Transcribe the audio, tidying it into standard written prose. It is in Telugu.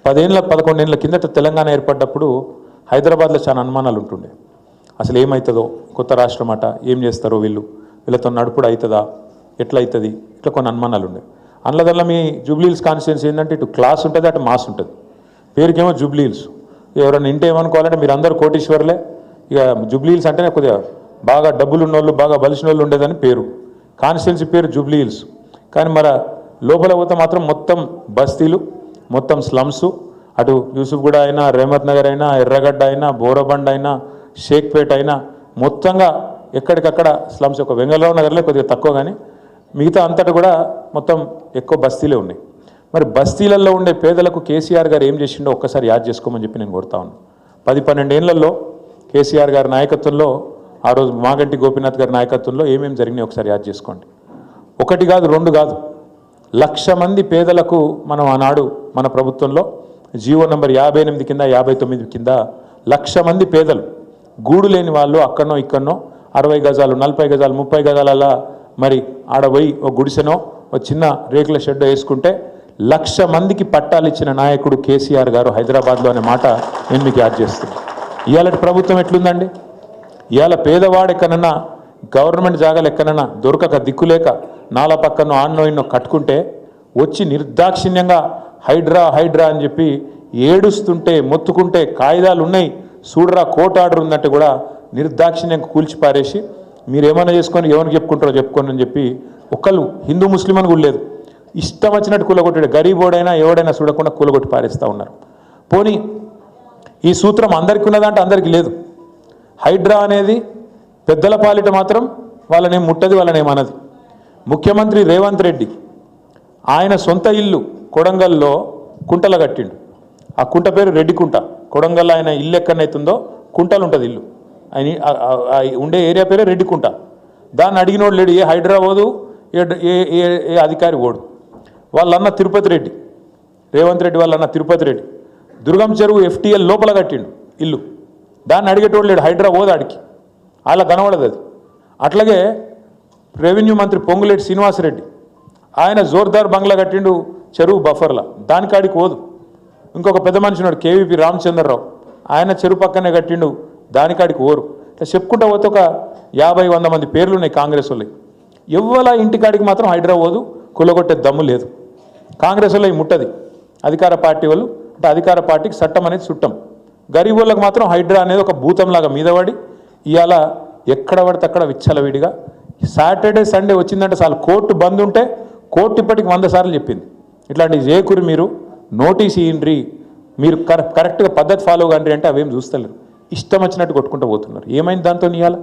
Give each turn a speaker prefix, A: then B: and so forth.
A: 10 ఏళ్ళ 11 ఏళ్ళ కిందట తెలంగాణ ఏర్పడ్డప్పుడు హైదరాబాద్లో చాలా అనుమానాలు ఉంటుండే. అసలు ఏమవుతుందో, కొత్త రాష్ట్రం అట, ఏం చేస్తారో వీళ్ళతో నడుపుడు అవుతుందా, ఎట్లా అవుతుంది, ఇట్లా కొన్ని అనుమానాలు ఉండే. అందులో మీ జూబ్లీహిల్స్ కాన్స్టిట్యున్సీ ఏంటంటే ఇటు క్లాస్ ఉంటుంది, అటు మాస్ ఉంటుంది. పేరుకేమో జూబ్లీహిల్స్. ఎవరైనా ఇంటే ఏమనుకోవాలంటే మీరు అందరూ కోటీశ్వర్లే. ఇక జూబ్లీహిల్స్ అంటేనే కొద్దిగా బాగా డబ్బులు ఉన్నోళ్ళు, బాగా బలిసిన వాళ్ళు ఉండేదని పేరు. కాన్స్టిట్యున్సీ పేరు జూబ్లీహిల్స్. కానీ మరి లోపల పోతే మాత్రం మొత్తం బస్తీలు, మొత్తం స్లమ్స్. అటు యూసుఫ్గూడ అయినా, రేమత్ నగర్ అయినా, ఎర్రగడ్డ అయినా, బోరబండ్ అయినా, షేక్పేట్ అయినా మొత్తంగా ఎక్కడికక్కడ స్లమ్స్. ఒక వెంగళరావు నగర్లో కొద్దిగా తక్కువ, కానీ మిగతా అంతటా కూడా మొత్తం ఎక్కువ బస్తీలే ఉన్నాయి. మరి బస్తీలలో ఉండే పేదలకు కేసీఆర్ గారు ఏం చేసిండో ఒక్కసారి యాద్ చేసుకోమని చెప్పి నేను కోరుతా ఉన్నాను. 10-12 ఏళ్లలో కేసీఆర్ గారి నాయకత్వంలో, ఆ రోజు మాగంటి గోపీనాథ్ గారి నాయకత్వంలో ఏమేమి జరిగినాయి ఒకసారి యాద్ చేసుకోండి. 1 కాదు, 2 కాదు, 1,00,000 మంది పేదలకు మనం ఆనాడు మన ప్రభుత్వంలో జీవో నంబర్ 58 కింద 59 కింద 1,00,000 మంది పేదలు, గూడు లేని వాళ్ళు అక్కడనో ఇక్కడనో 60 గజాలు, 40 గజాలు, 30 గజాల మరి ఆడపోయి ఒక గుడిసెనో ఒక చిన్న రేకుల షెడ్ వేసుకుంటే 1,00,000 మందికి పట్టాలు ఇచ్చిన నాయకుడు కేసీఆర్ గారు హైదరాబాద్లో అనే మాట నేను మీకు యాద్ చేస్తున్నాను. ఇవాళ ప్రభుత్వం ఎట్లుందండి? ఇవాళ పేదవాడు ఎక్కడన్నా గవర్నమెంట్ జాగాలు ఎక్కడన్నా దొరకక దిక్కులేక నాలా పక్కనో ఆన్నో ఇన్నో కట్టుకుంటే వచ్చి నిర్దాక్షిణ్యంగా హైడ్రా హైడ్రా అని చెప్పి ఏడుస్తుంటే, మొత్తుకుంటే కాయిదాలు ఉన్నాయి, చూడరా కోర్టు ఆర్డర్ ఉందంటే కూడా నిర్దాక్షిణ్యంగా కూల్చిపారేసి మీరేమైనా చేసుకొని ఎవరికి చెప్పుకుంటారో చెప్పుకోండి అని చెప్పి ఒకళ్ళు హిందూ ముస్లిం అని కూడా లేదు, ఇష్టం వచ్చినట్టు కూలగొట్టాడు. గరీబోడైనా ఎవడైనా చూడకుండా కూలగొట్టి పారేస్తూ ఉన్నారు. పోనీ ఈ సూత్రం అందరికీ ఉన్నదంటే అందరికీ లేదు. హైడ్రా అనేది పెద్దల పాలిట మాత్రం వాళ్ళనేం ముట్టది, వాళ్ళనేమన్నది. ముఖ్యమంత్రి రేవంత్ రెడ్డి ఆయన సొంత ఇల్లు కొడంగల్లో కుంటల కట్టిండు. ఆ కుంట పేరు రెడ్డి కుంట. కొడంగల్ ఆయన ఇల్లు ఎక్కడైతుందో కుంటలు ఉంటుంది ఇల్లు, ఆయన ఉండే ఏరియా పేరే రెడ్డి కుంట. దాన్ని అడిగినోడు లేడు, ఏ హైడ్రా పోదు, ఏ అధికారి ఓడు. వాళ్ళన్న తిరుపతి రెడ్డి, రేవంత్ రెడ్డి వాళ్ళన్న తిరుపతి రెడ్డి దుర్గం చెరువు FTL లోపల కట్టిండు ఇల్లు. దాన్ని అడిగేటోడు లేడు, హైడ్రా పోదు ఆడికి, అలా కనబడదు అది. అట్లాగే రెవెన్యూ మంత్రి పొంగులేటి శ్రీనివాసరెడ్డి ఆయన జోర్దార్ బంగ్లా కట్టిండు చెరువు బఫర్లా, దానికాడికి పోదు. ఇంకొక పెద్ద మనిషి ఉన్నాడు KVP రామచంద్రరావు, ఆయన చెరువు పక్కనే కట్టిండు, దానికాడికి ఓరు. ఇట్లా చెప్పుకుంటూ పోతే ఒక 50-100 మంది పేర్లు ఉన్నాయి కాంగ్రెస్ వాళ్ళు. ఎవ్వల ఇంటికాడికి మాత్రం హైడ్రా పోదు, కులగొట్టే దమ్ము లేదు. కాంగ్రెస్ వాళ్ళు ముట్టది, అధికార పార్టీ వాళ్ళు. అంటే అధికార పార్టీకి చట్టం అనేది చుట్టం. గరీబ్ వాళ్ళకి మాత్రం హైడ్రా అనేది ఒక భూతంలాగా మీదపడి ఇవాళ ఎక్కడ పడితే అక్కడ విచ్చలవిడిగా. సాటర్డే సండే వచ్చిందంటే చాలు కోర్టు బంద్ ఉంటే కోర్టు ఇప్పటికి 100 సార్లు చెప్పింది, ఇట్లాంటివి చేయకూరి, మీరు నోటీస్ ఇయ్యండి, మీరు కరెక్ట్గా పద్ధతి ఫాలో కండి అంటే అవేం చూస్తలేరు, ఇష్టం వచ్చినట్టు కొట్టుకుంటూ పోతున్నారు. ఏమైంది దాంతో ఇవాళ?